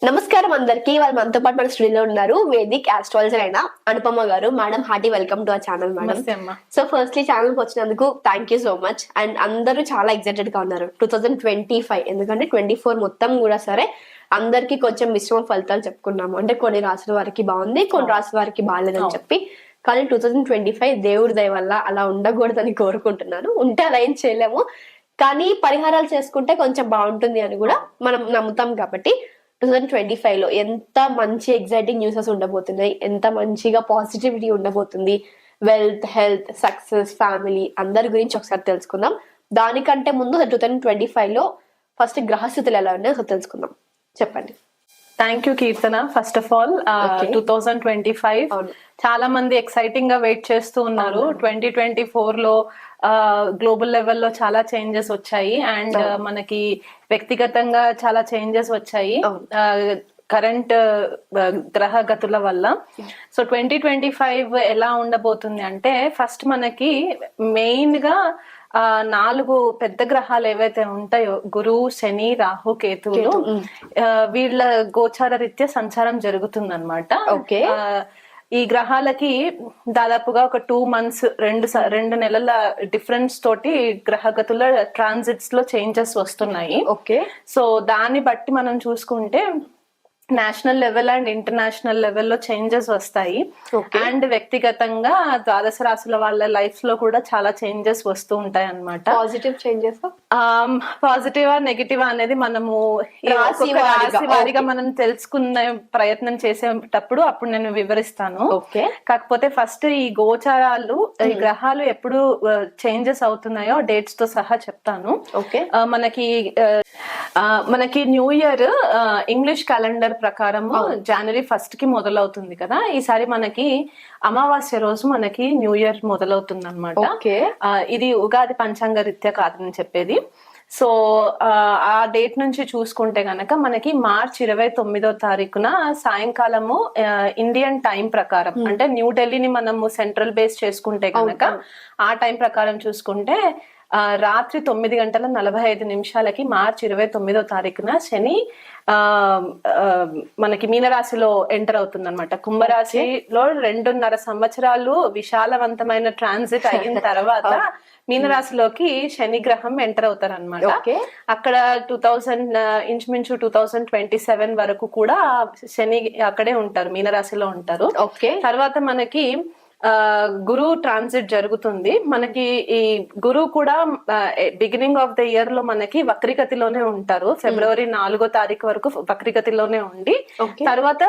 నమస్కారం అందరికి. వాళ్ళు మనతో పాటు మన స్టూడియోలో ఉన్నారు వేదిక్ ఆస్ట్రాలజర్ అయిన అనుపమ గారు. Madam hearty welcome to our channel madam. So firstly channel కి వచ్చినందుకు thank you so much. And అందరూ చాలా ఎక్సైటెడ్ గా ఉన్నారు 2025, ఎందుకంటే 24 మొత్తం కూడా సరే అందరికి కొంచెం మిశ్రమ ఫలితాలు చెప్పుకున్నాము. అంటే కొన్ని రాసుల వారికి బాగుంది, కొన్ని రాసుల వారికి బాగాలేదని చెప్పి. కానీ 2025 దేవుడి దయ వల్ల అలా ఉండకూడదని కోరుకుంటున్నాను. ఉంటే అలా ఏం చేయలేము, కానీ పరిహారాలు చేసుకుంటే కొంచెం బాగుంటుంది అని కూడా మనం నమ్ముతాం. కాబట్టి 2025 లో ఎంత మంచి ఎగ్జైటింగ్ న్యూసెస్ ఉండబోతున్నాయి, ఎంత మంచిగా పాజిటివిటీ ఉండబోతుంది, వెల్త్, హెల్త్, సక్సెస్, ఫ్యామిలీ అందరి గురించి ఒకసారి తెలుసుకుందాం. దానికంటే ముందు 2025 లో ఫస్ట్ గ్రహస్థితులు ఎలా ఉన్నాయో తెలుసుకుందాం. చెప్పండి. Thank you Keerthana. First of all 2025 చాలా మంది ఎక్సైటింగ్ గా వెయిట్ చేస్తూ ఉన్నారు. 2024 లో గ్లోబల్ లెవెల్లో చాలా చేంజెస్ వచ్చాయి అండ్ మనకి వ్యక్తిగతంగా చాలా చేంజెస్ వచ్చాయి కరెంట్ గ్రహ గతుల వల్ల. సో 2025 ఎలా ఉండబోతుంది అంటే, ఫస్ట్ మనకి మెయిన్ గా 4 పెద్ద గ్రహాలు ఏవైతే ఉంటాయో, గురువు, శని, రాహు, కేతువులు, వీళ్ళ గోచార రీత్యా సంచారం జరుగుతుంది అనమాట. ఈ గ్రహాలకి దాదాపుగా ఒక 2 months 2 నెలల డిఫరెన్స్ తోటి గ్రహగతుల ట్రాన్సిట్స్ లో చేంజెస్ వస్తున్నాయి. సో దాన్ని బట్టి మనం చూసుకుంటే నేషనల్ లెవెల్ అండ్ ఇంటర్నేషనల్ లెవెల్లో చేంజెస్ వస్తాయి. అండ్ వ్యక్తిగతంగా ద్వాదశ రాశుల వాళ్ళ లైఫ్ లో కూడా చాలా చేంజెస్ వస్తూ ఉంటాయి అన్నమాట. పాజిటివ్ చేంజెస్, పాజిటివా నెగిటివ్ అనేది మనము రాశి వారిగా మనం తెలుసుకునే ప్రయత్నం చేసేటప్పుడు అప్పుడు నేను వివరిస్తాను. కాకపోతే ఫస్ట్ ఈ గోచారాలు, ఈ గ్రహాలు ఎప్పుడు చేంజెస్ అవుతున్నాయో డేట్స్ తో సహా చెప్తాను. మనకి న్యూ ఇయర్ ఇంగ్లీష్ క్యాలెండర్ ప్రకారము జనవరి 1st కి మొదలవుతుంది కదా. ఈసారి మనకి అమావాస్య రోజు మనకి న్యూ ఇయర్ మొదలవుతుంది అనమాట. ఇది ఉగాది పంచాంగ రీత్యా కాదని చెప్పేది. సో ఆ డేట్ నుంచి చూసుకుంటే గనక మనకి మార్చి 29వ తారీఖున సాయంకాలము ఇండియన్ టైం ప్రకారం, అంటే న్యూఢిల్లీని మనము సెంట్రల్ బేస్ చేసుకుంటే గనక ఆ టైం ప్రకారం చూసుకుంటే రాత్రి 9:45 మార్చి 29వ తారీఖున శని మనకి మీనరాశిలో ఎంటర్ అవుతుంది అనమాట. కుంభరాశిలో 2.5 సంవత్సరాలు విశాలవంతమైన ట్రాన్సిట్ అయిన తర్వాత మీనరాశిలోకి శని గ్రహం ఎంటర్ అవుతారు అనమాట. అక్కడ ఇంచుమించు 2027 వరకు కూడా శని అక్కడే ఉంటారు, మీనరాశిలో ఉంటారు. తర్వాత మనకి గురువు ట్రాన్సిట్ జరుగుతుంది. మనకి ఈ గురువు కూడా బిగినింగ్ ఆఫ్ ద ఇయర్ లో మనకి వక్రిగతిలోనే ఉంటారు. ఫిబ్రవరి 4వ తారీఖు వరకు వక్రిగతిలోనే ఉండి తర్వాత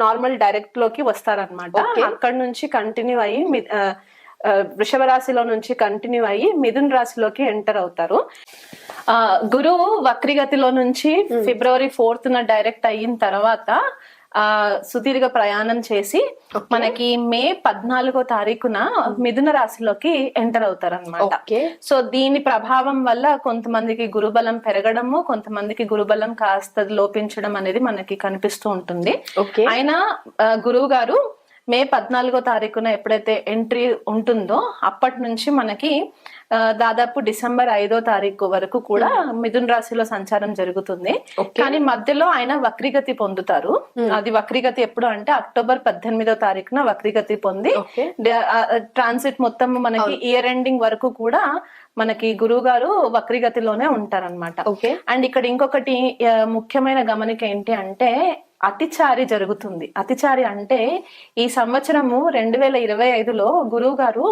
నార్మల్ డైరెక్ట్ లోకి వస్తారనమాట. అక్కడ నుంచి కంటిన్యూ అయ్యి వృషభ రాశిలో నుంచి కంటిన్యూ అయ్యి మిథున రాశిలోకి ఎంటర్ అవుతారు. గురువు వక్రిగతిలో నుంచి ఫిబ్రవరి 4th డైరెక్ట్ అయిన తర్వాత సుదీర్ఘ ప్రయాణం చేసి మనకి మే 14వ తారీఖున మిథున రాశిలోకి ఎంటర్ అవుతారు అనమాట. సో దీని ప్రభావం వల్ల కొంతమందికి గురుబలం పెరగడము, కొంతమందికి గురుబలం కాస్త లోపించడం అనేది మనకి కనిపిస్తూ ఉంటుంది. అయినా గురువు గారు మే 14వ తారీఖున ఎప్పుడైతే ఎంట్రీ ఉంటుందో అప్పటి నుంచి మనకి దాదాపు డిసెంబర్ 5వ తారీఖు వరకు కూడా మిథున రాశిలో సంచారం జరుగుతుంది. కానీ మధ్యలో ఆయన వక్రిగతి పొందుతారు. అది వక్రిగతి ఎప్పుడు అంటే అక్టోబర్ 18వ తారీఖున వక్రిగతి పొంది ట్రాన్సిట్ మొత్తం మనకి ఇయర్ ఎండింగ్ వరకు కూడా మనకి గురువు గారు వక్రిగతిలోనే ఉంటారనమాట. అండ్ ఇక్కడ ఇంకొకటి ముఖ్యమైన గమనిక ఏంటి అంటే, అతిచారి జరుగుతుంది. అతిచారి అంటే ఈ సంవత్సరము 2025లో గురువు గారు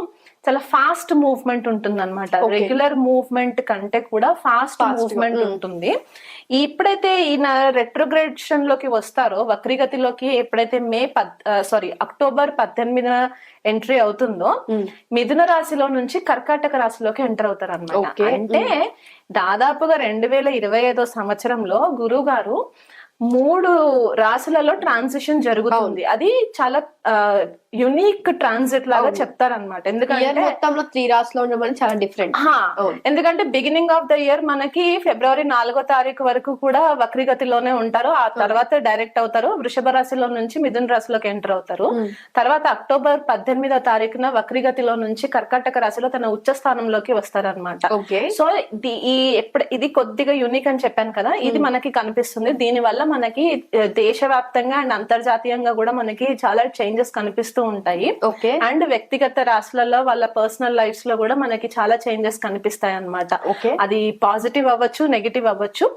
చాలా ఫాస్ట్ మూవ్మెంట్ ఉంటుంది అనమాట. రెగ్యులర్ మూవ్మెంట్ కంటే కూడా ఫాస్ట్ మూవ్మెంట్ ఉంటుంది. ఎప్పుడైతే ఈయన రెట్రోగ్రేషన్ లోకి వస్తారో, వక్రిగతిలోకి ఎప్పుడైతే అక్టోబర్ 18న ఎంట్రీ అవుతుందో మిథున రాశిలో నుంచి కర్కాటక రాశిలోకి ఎంటర్ అవుతారు అనమాట. అంటే దాదాపుగా 2025 సంవత్సరంలో గురువు గారు 3 రాశులలో ట్రాన్సిషన్ జరుగుతుంది. అది చాలా యునిక్ ట్రాన్సిట్ లాగా చెప్తారనమాట. ఎందుకంటే మొత్తంలో 3 రాసులో ఉండడం చాలా డిఫరెంట్. ఎందుకంటే బిగినింగ్ ఆఫ్ ద ఇయర్ మనకి ఫిబ్రవరి 4వ తారీఖు వరకు కూడా వక్రీగతిలోనే ఉంటారు. ఆ తర్వాత డైరెక్ట్ అవుతారు, వృషభ రాశిలో నుంచి మిథున రాశిలోకి ఎంటర్ అవుతారు. తర్వాత అక్టోబర్ 18వ తారీఖున వక్రీగతిలో నుంచి కర్కాటక రాశిలో తన ఉచ్చ స్థానంలోకి వస్తారనమాట. సో ఇది కొద్దిగా యూనిక్ అని చెప్పాను కదా, ఇది మనకి కనిపిస్తుంది. దీని వల్ల మనకి దేశవ్యాప్తంగా అండ్ అంతర్జాతీయంగా కూడా మనకి చాలా చేంజెస్ కనిపిస్తూ ఉంటాయి. అండ్ వ్యక్తిగత రాశులలో వాళ్ళ పర్సనల్ లైఫ్స్ లో కూడా మనకి చాలా చేంజెస్ కనిపిస్తాయి అన్నమాట. అది పాజిటివ్ అవ్వచ్చు, నెగిటివ్ అవ్వచ్చు,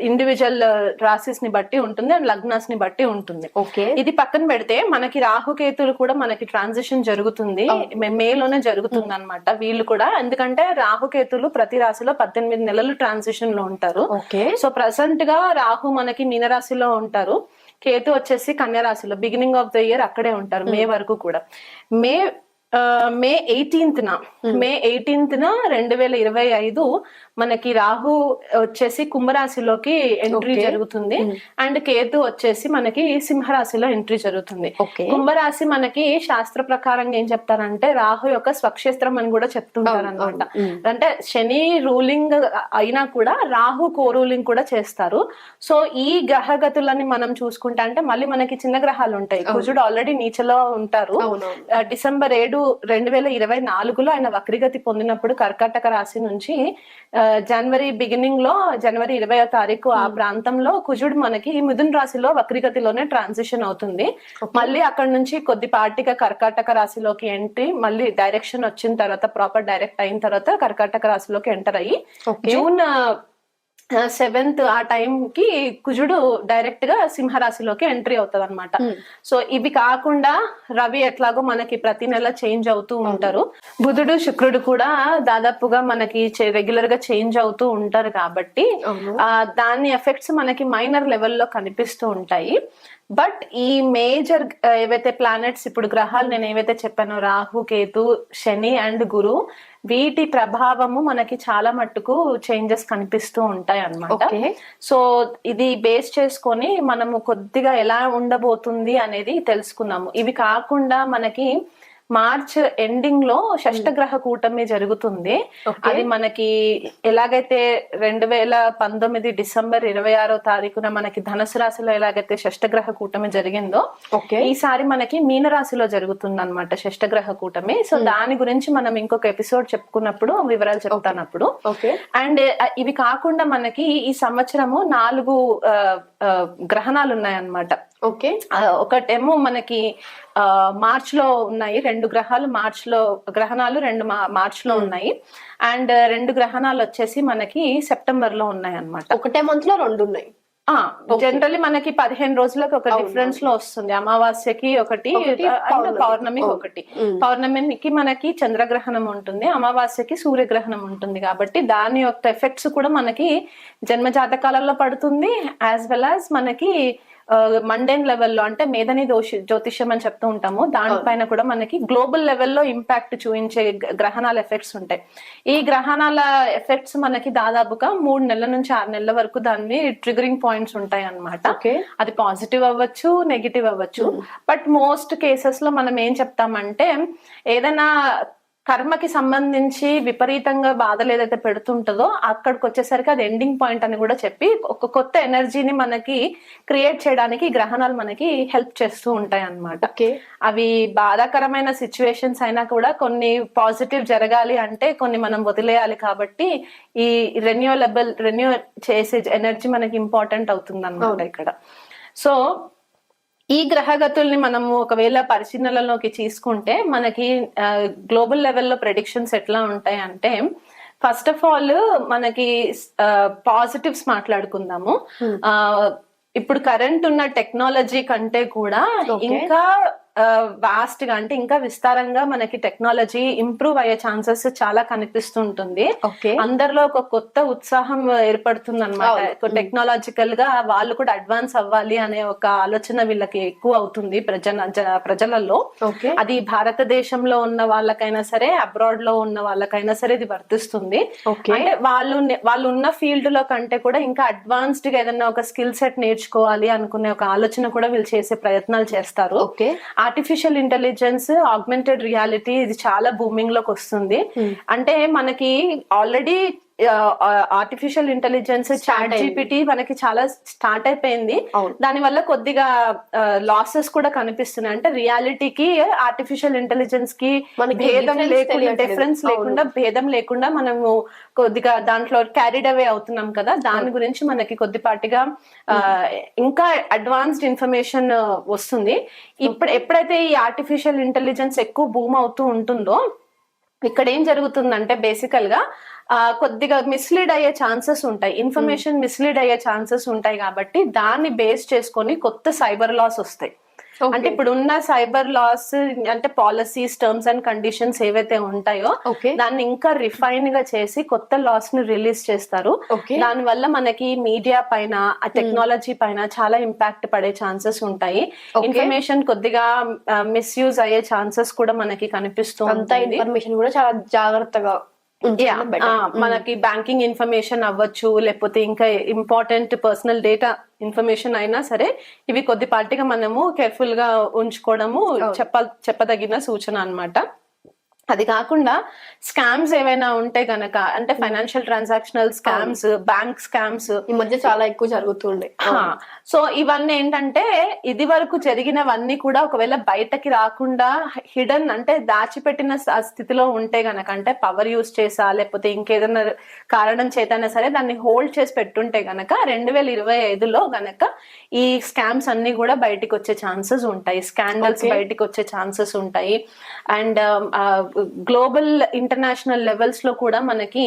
ఇండివిజువల్ రాశిస్ ని బట్టి ఉంటుంది అండ్ లగ్నాస్ ని బట్టి ఉంటుంది. ఇది పక్కన పెడితే మనకి రాహుకేతులు కూడా మనకి ట్రాన్సిషన్ జరుగుతుంది, మేలోనే జరుగుతుంది అనమాట వీళ్ళు కూడా. ఎందుకంటే రాహుకేతులు ప్రతి రాశిలో 18 నెలలు ట్రాన్సిషన్ లో ఉంటారు. సో ప్రెసెంట్ గా రాహు మనకి మీనరాశిలో ఉంటారు, కేతు వచ్చేసి కన్యా రాశిలో బిగినింగ్ ఆఫ్ ద ఇయర్ అక్కడే ఉంటారు మే వరకు కూడా. మే 18న 2025 మనకి రాహు వచ్చేసి కుంభరాశిలోకి ఎంట్రీ జరుగుతుంది అండ్ కేతు వచ్చేసి మనకి సింహరాశిలో ఎంట్రీ జరుగుతుంది. కుంభరాశి మనకి శాస్త్ర ప్రకారంగా ఏం చెప్తారంటే రాహు యొక్క స్వక్షేత్రం అని కూడా చెప్తుంటారు అనమాట. అంటే శని రూలింగ్ అయినా కూడా రాహు కో రూలింగ్ కూడా చేస్తారు. సో ఈ గ్రహగతులని మనం చూసుకుంటే అంటే మళ్ళీ మనకి చిన్న గ్రహాలు ఉంటాయి. కుజుడు ఆల్రెడీ నీచలో ఉంటారు. డిసెంబర్ 7, 2024లో ఆయన వక్రీగతి పొందినప్పుడు కర్కాటక రాశి నుంచి జనవరి బిగినింగ్ లో జనవరి 20వ తారీఖు ఆ ప్రాంతంలో కుజుడు మనకి మిథున రాశిలో వక్రీగతిలోనే ట్రాన్సిషన్ అవుతుంది. మళ్ళీ అక్కడ నుంచి కొద్దిపాటిగా కర్కాటక రాశిలోకి ఎంట్రీ, మళ్ళీ డైరెక్షన్ వచ్చిన తర్వాత ప్రాపర్ డైరెక్ట్ అయిన తర్వాత కర్కాటక రాశిలోకి ఎంటర్ అయ్యి జూన్ 7th ఆ టైం కి కుజుడు డైరెక్ట్ గా సింహరాశిలోకి ఎంట్రీ అవుతుంది అనమాట. సో ఇవి కాకుండా రవి ఎట్లాగో మనకి ప్రతి నెల చేంజ్ అవుతూ ఉంటారు, బుధుడు శుక్రుడు కూడా దాదాపుగా మనకి రెగ్యులర్ గా చేంజ్ అవుతూ ఉంటారు కాబట్టి దాని ఎఫెక్ట్స్ మనకి మైనర్ లెవెల్లో కనిపిస్తూ ఉంటాయి. బట్ ఈ మేజర్ ఏవైతే ప్లానెట్స్ ఇప్పుడు గ్రహాలు నేను ఏవైతే చెప్పానో రాహు, కేతు, శని అండ్ గురు, వీటి ప్రభావము మనకి చాలా మట్టుకు చేంజెస్ కనిపిస్తూ ఉంటాయి అన్నమాట. సో ఇది బేస్ చేసుకొని మనము కొద్దిగా ఎలా ఉండబోతుంది అనేది తెలుసుకున్నాము. ఇవి కాకుండా మనకి మార్చ్ ఎండింగ్ లో షష్టగ్రహ కూటమి జరుగుతుంది. అది మనకి ఎలాగైతే 2019 డిసెంబర్ 26వ తారీఖున మనకి ధనుసు రాశిలో ఎలాగైతే షష్టగ్రహ కూటమి జరిగిందో ఈసారి మనకి మీనరాశిలో జరుగుతుంది అనమాట షష్టగ్రహ కూటమి. సో దాని గురించి మనం ఇంకొక ఎపిసోడ్ చెప్పుకున్నప్పుడు వివరాలు చెప్తానప్పుడు. అండ్ ఇవి కాకుండా మనకి ఈ సంవత్సరము 4 గ్రహణాలు ఉన్నాయన్నమాట. ఒకటేమో మనకి మార్చ్ లో ఉన్నాయి, 2 గ్రహాలు గ్రహణాలు 2 మార్చ్ లో ఉన్నాయి. అండ్ 2 గ్రహణాలు వచ్చేసి మనకి సెప్టెంబర్ లో ఉన్నాయి అన్నమాట. ఒకటే మంత్ లో 2 ఉన్నాయి. జనరల్లీ మనకి 15 రోజులకు ఒక డిఫరెన్స్ లో వస్తుంది. అమావాస్యకి ఒకటి, పౌర్ణమికి ఒకటి. పౌర్ణమికి మనకి చంద్రగ్రహణం ఉంటుంది, అమావాస్యకి సూర్యగ్రహణం ఉంటుంది. కాబట్టి దాని యొక్క ఎఫెక్ట్స్ కూడా మనకి జన్మ జాతకాలలో పడుతుంది, యాజ్ వెల్ యాజ్ మనకి మండేన్ లెవెల్లో అంటే మేధని జ్యోతిష్యం అని చెప్తూ ఉంటాము, దానిపైన కూడా మనకి గ్లోబల్ లెవెల్లో ఇంపాక్ట్ చూపించే గ్రహణాల ఎఫెక్ట్స్ ఉంటాయి. ఈ గ్రహణాల ఎఫెక్ట్స్ మనకి దాదాపుగా 3 నెలల నుంచి 6 నెలల వరకు దాన్ని ట్రిగరింగ్ పాయింట్స్ ఉంటాయి అన్నమాట. అది పాజిటివ్ అవ్వచ్చు, నెగిటివ్ అవ్వచ్చు. బట్ మోస్ట్ కేసెస్ లో మనం ఏం చెప్తామంటే ఏదైనా కర్మకి సంబంధించి విపరీతంగా బాధలు ఏదైతే పెడుతుంటుందో అక్కడికి వచ్చేసరికి అది ఎండింగ్ పాయింట్ అని కూడా చెప్పి ఒక కొత్త ఎనర్జీని మనకి క్రియేట్ చేయడానికి గ్రహణాలు మనకి హెల్ప్ చేస్తూ ఉంటాయి అన్నమాట. అవి బాధాకరమైన సిచ్యువేషన్స్ అయినా కూడా కొన్ని పాజిటివ్ జరగాలి అంటే కొన్ని మనం వదిలేయాలి. కాబట్టి ఈ రెన్యూ చేసే ఎనర్జీ మనకి ఇంపార్టెంట్ అవుతుంది అన్నమాట ఇక్కడ. సో ఈ గ్రహగతుల్ని మనము ఒకవేళ పరిశీలనలోకి తీసుకుంటే మనకి గ్లోబల్ లెవెల్లో ప్రెడిక్షన్స్ ఎట్లా ఉంటాయి అంటే, ఫస్ట్ ఆఫ్ ఆల్ మనకి పాజిటివ్స్ మాట్లాడుకుందాము. ఇప్పుడు కరెంట్ ఉన్న టెక్నాలజీ కంటే కూడా ఇంకా వాస్ట్ గా అంటే ఇంకా విస్తారంగా మనకి టెక్నాలజీ ఇంప్రూవ్ అయ్యే ఛాన్సెస్ చాలా కనిపిస్తుంటుంది. అందరిలో ఒక కొత్త ఉత్సాహం ఏర్పడుతుంది అనమాట. టెక్నాలజికల్ గా వాళ్ళు కూడా అడ్వాన్స్ అవ్వాలి అనే ఒక ఆలోచన వీళ్ళకి ఎక్కువ అవుతుంది ప్రజలలో. అది భారతదేశంలో ఉన్న వాళ్ళకైనా సరే, అబ్రాడ్ లో ఉన్న వాళ్ళకైనా సరే ఇది వర్తిస్తుంది. అంటే వాళ్ళు ఉన్న ఫీల్డ్ లో కంటే కూడా ఇంకా అడ్వాన్స్డ్ గా ఏదైనా ఒక స్కిల్ సెట్ నేర్చుకోవాలి అనుకునే ఒక ఆలోచన కూడా వీళ్ళు చేసే ప్రయత్నాలు చేస్తారు. ఆర్టిఫిషియల్ ఇంటెలిజెన్స్, ఆగ్మెంటెడ్ రియాలిటీ ఇది చాలా బూమింగ్ లోకి వస్తుంది. అంటే మనకి already artificial intelligence, chat GPT మనకి చాలా స్టార్ట్ అయిపోయింది. దాని వల్ల కొద్దిగా లాసెస్ కూడా కనిపిస్తున్నాయి. అంటే రియాలిటీకి ఆర్టిఫిషియల్ ఇంటెలిజెన్స్ కి భేదం లేకుండా, డిఫరెన్స్ లేకుండా, భేదం లేకుండా మనము కొద్దిగా దాంట్లో క్యారీడ్ అవే అవుతున్నాం కదా. దాని గురించి మనకి కొద్దిపాటిగా ఇంకా అడ్వాన్స్డ్ ఇన్ఫర్మేషన్ వస్తుంది. ఎప్పుడైతే ఈ ఆర్టిఫిషియల్ ఇంటెలిజెన్స్ ఎక్కువ బూమ్ అవుతూ ఉంటుందో ఇక్కడ ఏం జరుగుతుందంటే బేసికల్ గా కొద్దిగా మిస్లీడ్ అయ్యే ఛాన్సెస్ ఉంటాయి, ఇన్ఫర్మేషన్ మిస్లీడ్ అయ్యే ఛాన్సెస్ ఉంటాయి. కాబట్టి దాన్ని బేస్ చేసుకొని కొత్త సైబర్ లాస్ వస్తాయి. అంటే ఇప్పుడు ఉన్న సైబర్ లాస్ అంటే పాలసీస్, టర్మ్స్ అండ్ కండిషన్స్ ఏవైతే ఉంటాయో దాన్ని ఇంకా రిఫైన్ గా చేసి కొత్త లాస్ ని రిలీజ్ చేస్తారు. దాని వల్ల మనకి మీడియా పైన, టెక్నాలజీ పైన చాలా ఇంపాక్ట్ పడే ఛాన్సెస్ ఉంటాయి. ఇన్ఫర్మేషన్ కొద్దిగా మిస్యూజ్ అయ్యే ఛాన్సెస్ కూడా మనకి కనిపిస్తూ ఉంటాయి. ఇన్ఫర్మేషన్ కూడా చాలా జాగ్రత్తగా మనకి బ్యాంకింగ్ ఇన్ఫర్మేషన్ అవ్వచ్చు, లేకపోతే ఇంకా ఇంపార్టెంట్ పర్సనల్ డేటా ఇన్ఫర్మేషన్ అయినా సరే ఇవి కొద్దిపాటిగా మనము కేర్ఫుల్ గా ఉంచుకోవడము చెప్పదగిన సూచన అన్నమాట. అది కాకుండా స్కామ్స్ ఏవైనా ఉంటే గనక, అంటే financial transactional scams, bank scams ఈ మధ్య చాలా ఎక్కువ జరుగుతుండే. సో ఇవన్నీ ఏంటంటే ఇది వరకు జరిగినవన్నీ కూడా ఒకవేళ బయటకి రాకుండా హిడెన్, అంటే దాచిపెట్టిన స్థితిలో ఉంటే గనక, అంటే పవర్ యూజ్ చేసా లేకపోతే ఇంకేదైనా కారణం చేతైనా సరే దాన్ని హోల్డ్ చేసి పెట్టుంటే గనక 2025లో గనక ఈ స్కామ్స్ అన్ని కూడా బయటికి వచ్చే ఛాన్సెస్ ఉంటాయి, స్కాండల్స్ బయటికి వచ్చే ఛాన్సెస్ ఉంటాయి. అండ్ గ్లోబల్ ఇంటర్నేషనల్ లెవెల్స్ లో కూడా మనకి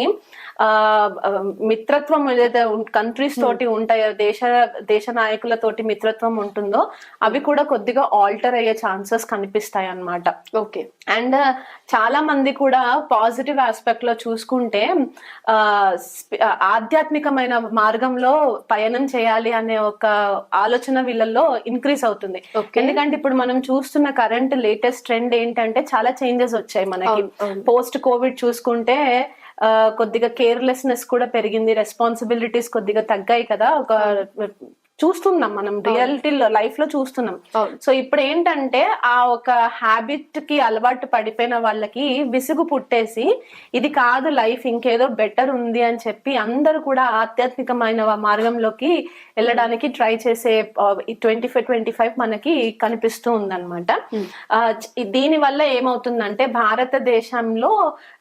మిత్రత్వం ఏదైతే కంట్రీస్ తోటి ఉంటాయో, దేశ నాయకులతోటి మిత్రత్వం ఉంటుందో అవి కూడా కొద్దిగా ఆల్టర్ అయ్యే ఛాన్సెస్ కనిపిస్తాయి అన్నమాట. ఓకే. అండ్ చాలా మంది కూడా పాజిటివ్ ఆస్పెక్ట్ లో చూసుకుంటే ఆధ్యాత్మికమైన మార్గంలో పయనం చేయాలి అనే ఒక ఆలోచన వీళ్ళల్లో ఇంక్రీజ్ అవుతుంది. ఎందుకంటే ఇప్పుడు మనం చూస్తున్న కరెంట్ లేటెస్ట్ ట్రెండ్ ఏంటంటే చాలా చేంజెస్ వచ్చాయి మనకి. పోస్ట్ కోవిడ్ చూసుకుంటే కొద్దిగా కేర్లెస్నెస్ కూడా పెరిగింది, రెస్పాన్సిబిలిటీస్ కొద్దిగా తగ్గాయి కదా. ఒక చూస్తున్నాం మనం రియాలిటీ లైఫ్ లో చూస్తున్నాం. సో ఇప్పుడు ఏంటంటే ఆ ఒక హ్యాబిట్ కి అలవాటు పడిపోయిన వాళ్ళకి విసుగు పుట్టేసి ఇది కాదు లైఫ్, ఇంకేదో బెటర్ ఉంది అని చెప్పి అందరూ కూడా ఆధ్యాత్మికమైన మార్గంలోకి వెళ్ళడానికి ట్రై చేసే 2025 మనకి కనిపిస్తూ ఉందన్నమాట. దీని వల్ల ఏమవుతుందంటే భారతదేశంలో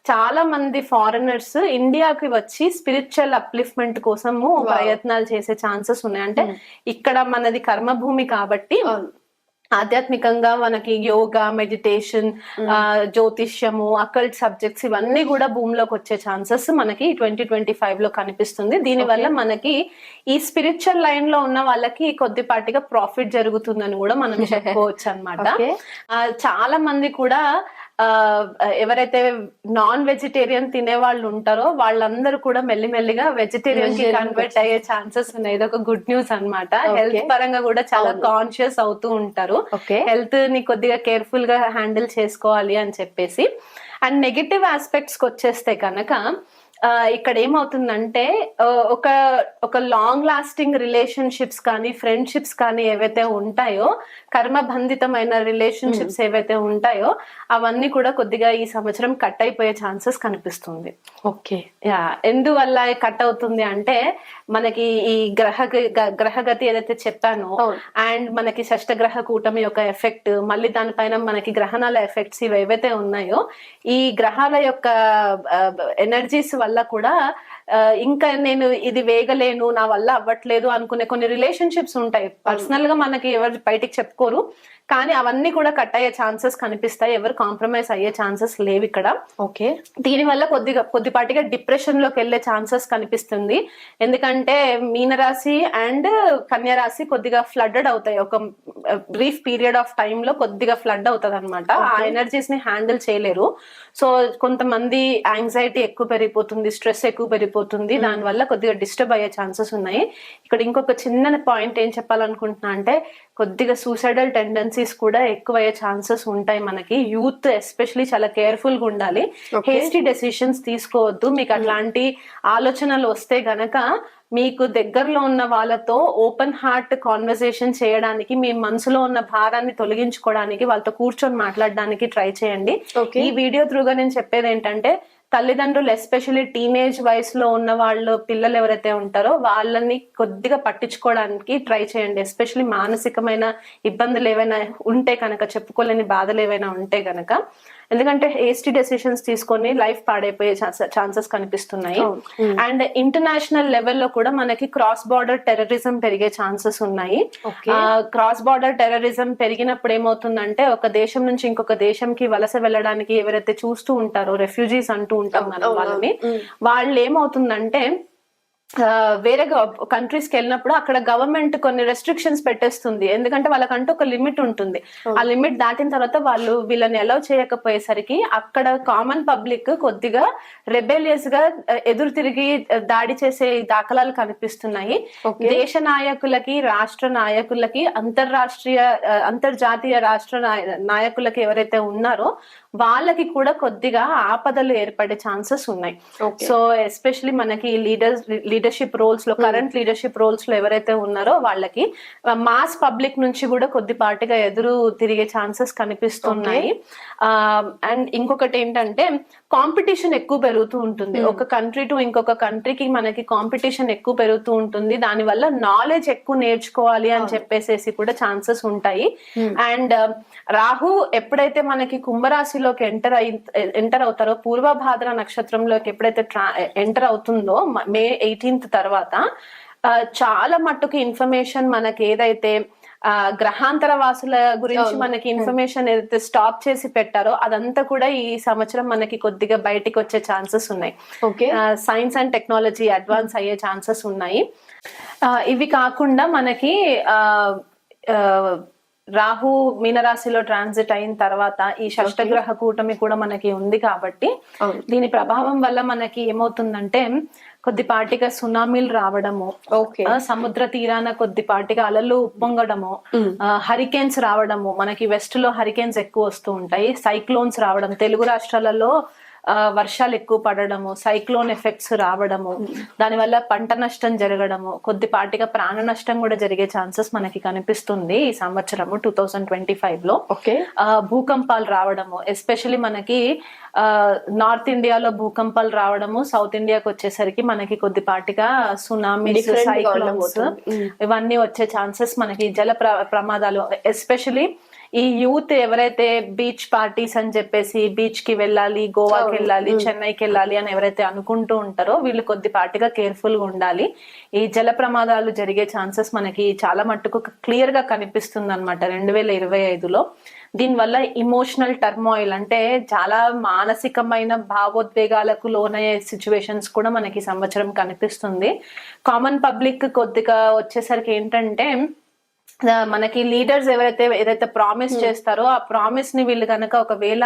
చాలా మంది ఫారినర్స్ ఇండియాకి వచ్చి స్పిరిచువల్ అప్లిఫ్ట్మెంట్ కోసము ప్రయత్నాలు చేసే ఛాన్సెస్ ఉన్నాయి. అంటే ఇక్కడ మనది కర్మభూమి కాబట్టి ఆధ్యాత్మికంగా మనకి యోగా, మెడిటేషన్, జ్యోతిష్యము, అకల్ట్ సబ్జెక్ట్స్ ఇవన్నీ కూడా భూమిలోకి వచ్చే ఛాన్సెస్ మనకి 2025 లో కనిపిస్తుంది. దీని వల్ల మనకి ఈ స్పిరిచువల్ లైన్ లో ఉన్న వాళ్ళకి కొద్దిపాటిగా ప్రాఫిట్ జరుగుతుందని కూడా మనం చెప్పుకోవచ్చు అన్నమాట. చాలా మంది కూడా ఎవరైతే నాన్ వెజిటేరియన్ తినే వాళ్ళు ఉంటారో వాళ్ళందరూ కూడా మెల్లిమెల్లిగా వెజిటేరియన్ కి కన్వర్ట్ అయ్యే ఛాన్సెస్ ఉన్నాయి. ఇది ఒక గుడ్ న్యూస్ అన్నమాట. హెల్త్ పరంగా కూడా చాలా కాన్షియస్ అవుతూ ఉంటారు, హెల్త్ ని కొద్దిగా కేర్ఫుల్ గా హ్యాండిల్ చేసుకోవాలి అని చెప్పేసి. అండ్ నెగటివ్ ఆస్పెక్ట్స్ కి వచ్చేస్తే కనుక ఇక్కడ ఏమవుతుందంటే ఒక లాంగ్ లాస్టింగ్ రిలేషన్షిప్స్ కానీ, ఫ్రెండ్షిప్స్ కానీ ఏవైతే ఉంటాయో, కర్మబంధితమైన రిలేషన్షిప్స్ ఏవైతే ఉంటాయో అవన్నీ కూడా కొద్దిగా ఈ సంవత్సరం కట్ అయిపోయే ఛాన్సెస్ కనిపిస్తుంది. ఓకే. ఎందువల్ల కట్ అవుతుంది అంటే మనకి ఈ గ్రహగతి ఏదైతే చెప్పానో, అండ్ మనకి షష్టగ్రహ కూటమి యొక్క ఎఫెక్ట్, మళ్ళీ దానిపైన మనకి గ్రహణాల ఎఫెక్ట్స్ ఇవి ఏవైతే ఉన్నాయో, ఈ గ్రహాల యొక్క ఎనర్జీస్ వల్ల కూడా ఇంకా నేను ఇది వేగలేను, నా వల్ల అవ్వట్లేదు అనుకునే కొన్ని రిలేషన్షిప్స్ ఉంటాయి. పర్సనల్ గా మనకి ఎవరు బయటికి చెప్పుకోరు, కానీ అవన్నీ కూడా కట్ అయ్యే ఛాన్సెస్ కనిపిస్తాయి. ఎవరు కాంప్రమైజ్ అయ్యే ఛాన్సెస్ లేవు ఇక్కడ. ఓకే. దీని వల్ల కొద్దిపాటిగా డిప్రెషన్ లోకి వెళ్లే ఛాన్సెస్ కనిపిస్తుంది. ఎందుకంటే మీనరాశి అండ్ కన్యా రాశి కొద్దిగా ఫ్లడ్డెడ్ అవుతాయి. ఒక బ్రీఫ్ పీరియడ్ ఆఫ్ టైమ్ లో కొద్దిగా ఫ్లడ్ అవుతుంది అనమాట. ఆ ఎనర్జీస్ ని హ్యాండిల్ చేయలేరు. సో కొంతమంది యాంగ్జైటీ ఎక్కువ పెరిగిపోతుంది, స్ట్రెస్ ఎక్కువ పెరిగిపోతుంది, అయిపోతుంది, దాని వల్ల కొద్దిగా డిస్టర్బ్ అయ్యే ఛాన్సెస్ ఉన్నాయి. ఇక్కడ ఇంకొక చిన్న పాయింట్ ఏం చెప్పాలనుకుంటున్నా అంటే కొద్దిగా సూసైడల్ టెండెన్సీస్ కూడా ఎక్కువ అయ్యే ఛాన్సెస్ ఉంటాయి. మనకి యూత్ ఎస్పెషలీ చాలా కేర్ఫుల్ గా ఉండాలి, హేస్టీ డెసిషన్స్ తీసుకోవద్దు. మీకు అట్లాంటి ఆలోచనలు వస్తే గనక మీకు దగ్గరలో ఉన్న వాళ్ళతో ఓపెన్ హార్ట్ కాన్వర్సేషన్ చేయడానికి, మీ మనసులో ఉన్న భారాన్ని తొలగించుకోవడానికి వాళ్ళతో కూర్చొని మాట్లాడడానికి ట్రై చేయండి. ఈ వీడియో త్రూగా నేను చెప్పేది ఏంటంటే తల్లిదండ్రులు ఎస్పెషల్లీ టీనేజ్ వయసులో ఉన్న వాళ్ళు పిల్లలు ఎవరైతే ఉంటారో వాళ్ళని కొద్దిగా పట్టించుకోవడానికి ట్రై చేయండి. ఎస్పెషల్లీ మానసికమైన ఇబ్బందులు ఏవైనా ఉంటే కనుక, చెప్పుకోలేని బాధలు ఏవైనా ఉంటే కనుక, ఎందుకంటే హేస్టీ డెసిషన్స్ తీసుకొని లైఫ్ పాడైపోయే ఛాన్సెస్ కనిపిస్తున్నాయి. అండ్ ఇంటర్నేషనల్ లెవెల్లో కూడా మనకి క్రాస్ బార్డర్ టెర్రరిజం పెరిగే ఛాన్సెస్ ఉన్నాయి. క్రాస్ బార్డర్ టెర్రరిజం పెరిగినప్పుడు ఏమవుతుందంటే ఒక దేశం నుంచి ఇంకొక దేశంకి వలస వెళ్ళడానికి ఎవరైతే చూస్తూ ఉంటారో, రెఫ్యూజీస్ అంటూ ఉంటాం మనం వాళ్ళని, వాళ్ళు ఏమవుతుందంటే వేరే కంట్రీస్ కి వెళ్ళినప్పుడు అక్కడ గవర్నమెంట్ కొన్ని రెస్ట్రిక్షన్స్ పెట్టేస్తుంది. ఎందుకంటే వాళ్ళకంటూ ఒక లిమిట్ ఉంటుంది. ఆ లిమిట్ దాటిన తర్వాత వాళ్ళు వీళ్ళని అలౌ చేయకపోయేసరికి అక్కడ కామన్ పబ్లిక్ కొద్దిగా రెబెలియస్ గా ఎదురు తిరిగి దాడి చేసే దాఖలాలు కనిపిస్తున్నాయి. దేశ నాయకులకి, రాష్ట్ర నాయకులకి, అంతర్జాతీయ రాష్ట్ర నాయకులకి ఎవరైతే ఉన్నారో వాళ్ళకి కూడా కొద్దిగా ఆపదలు ఏర్పడే ఛాన్సెస్ ఉన్నాయి. సో ఎస్పెషలీ మనకి లీడర్షిప్ రోల్స్ లో, కరెంట్ లీడర్షిప్ రోల్స్ లో ఎవరైతే ఉన్నారో వాళ్ళకి మాస్ పబ్లిక్ నుంచి కూడా కొద్దిపాటిగా ఎదురు తిరిగే ఛాన్సెస్ కనిపిస్తున్నాయి. అండ్ ఇంకొకటి ఏంటంటే కాంపిటీషన్ ఎక్కువ పెరుగుతూ ఉంటుంది. ఒక కంట్రీ టు ఇంకొక కంట్రీకి మనకి కాంపిటీషన్ ఎక్కువ పెరుగుతూ ఉంటుంది. దాని వల్ల నాలెడ్జ్ ఎక్కువ నేర్చుకోవాలి అని చెప్పేసి కూడా ఛాన్సెస్ ఉంటాయి. అండ్ రాహు ఎప్పుడైతే మనకి కుంభరాశిలోకి ఎంటర్ అవుతారో, పూర్వభాద్ర నక్షత్రంలోకి ఎప్పుడైతే ఎంటర్ అవుతుందో మే 18th తర్వాత చాలా మట్టుకు ఇన్ఫర్మేషన్ మనకి ఏదైతే గ్రహాంతర వాసుల గురించి మనకి ఇన్ఫర్మేషన్ ఏదైతే స్టాప్ చేసి పెట్టారో అదంతా కూడా ఈ సంవత్సరం మనకి కొద్దిగా బయటికి వచ్చే ఛాన్సెస్ ఉన్నాయి. సైన్స్ అండ్ టెక్నాలజీ అడ్వాన్స్ అయ్యే ఛాన్సెస్ ఉన్నాయి. ఇవి కాకుండా మనకి రాహు మీనరాశిలో ట్రాన్సిట్ అయిన తర్వాత ఈ షష్టగ్రహ కూటమి కూడా మనకి ఉంది కాబట్టి దీని ప్రభావం వల్ల మనకి ఏమవుతుందంటే కొద్దిపాటిగా సునామీలు రావడము, సముద్ర తీరాన కొద్దిపాటిగా అలలు ఉప్పొంగడము, హరికేన్స్ రావడము, మనకి వెస్ట్ లో హరికేన్స్ ఎక్కువ వస్తూ ఉంటాయి, సైక్లోన్స్ రావడం, తెలుగు రాష్ట్రాలలో వర్షాలు ఎక్కువ పడడము, సైక్లోన్ ఎఫెక్ట్స్ రావడము, దానివల్ల పంట నష్టం జరగడము, కొద్దిపాటిగా ప్రాణ నష్టం కూడా జరిగే ఛాన్సెస్ మనకి కనిపిస్తుంది ఈ సంవత్సరము 2025 లో. భూకంపాలు రావడము, ఎస్పెషల్లీ మనకి నార్త్ ఇండియాలో భూకంపాలు రావడము, సౌత్ ఇండియాకి వచ్చేసరికి మనకి కొద్దిపాటిగా సునామీస్, సైక్లోన్స్ ఇవన్నీ వచ్చే ఛాన్సెస్ మనకి, జల ప్రమాదాలు, ఎస్పెషలీ ఈ యూత్ ఎవరైతే బీచ్ పార్టీస్ అని చెప్పేసి బీచ్ కి వెళ్ళాలి, గోవాకి వెళ్ళాలి, చెన్నైకి వెళ్ళాలి అని ఎవరైతే అనుకుంటూ ఉంటారో వీళ్ళు కొద్దిపాటిగా కేర్ఫుల్ గా ఉండాలి. ఈ జల ప్రమాదాలు జరిగే ఛాన్సెస్ మనకి చాలా మట్టుకు క్లియర్ గా కనిపిస్తుంది అనమాట 2025లో. దీనివల్ల ఇమోషనల్ టర్మాయిల్ అంటే చాలా మానసికమైన భావోద్వేగాలకు లోనయ్యే సిచ్యువేషన్స్ కూడా మనకి సంవత్సరం కనిపిస్తుంది. కామన్ పబ్లిక్ కొద్దిగా వచ్చేసరికి ఏంటంటే మనకి లీడర్స్ ఏదైతే ప్రామిస్ చేస్తారో ఆ ప్రామిస్ ని వీళ్ళు కనుక ఒకవేళ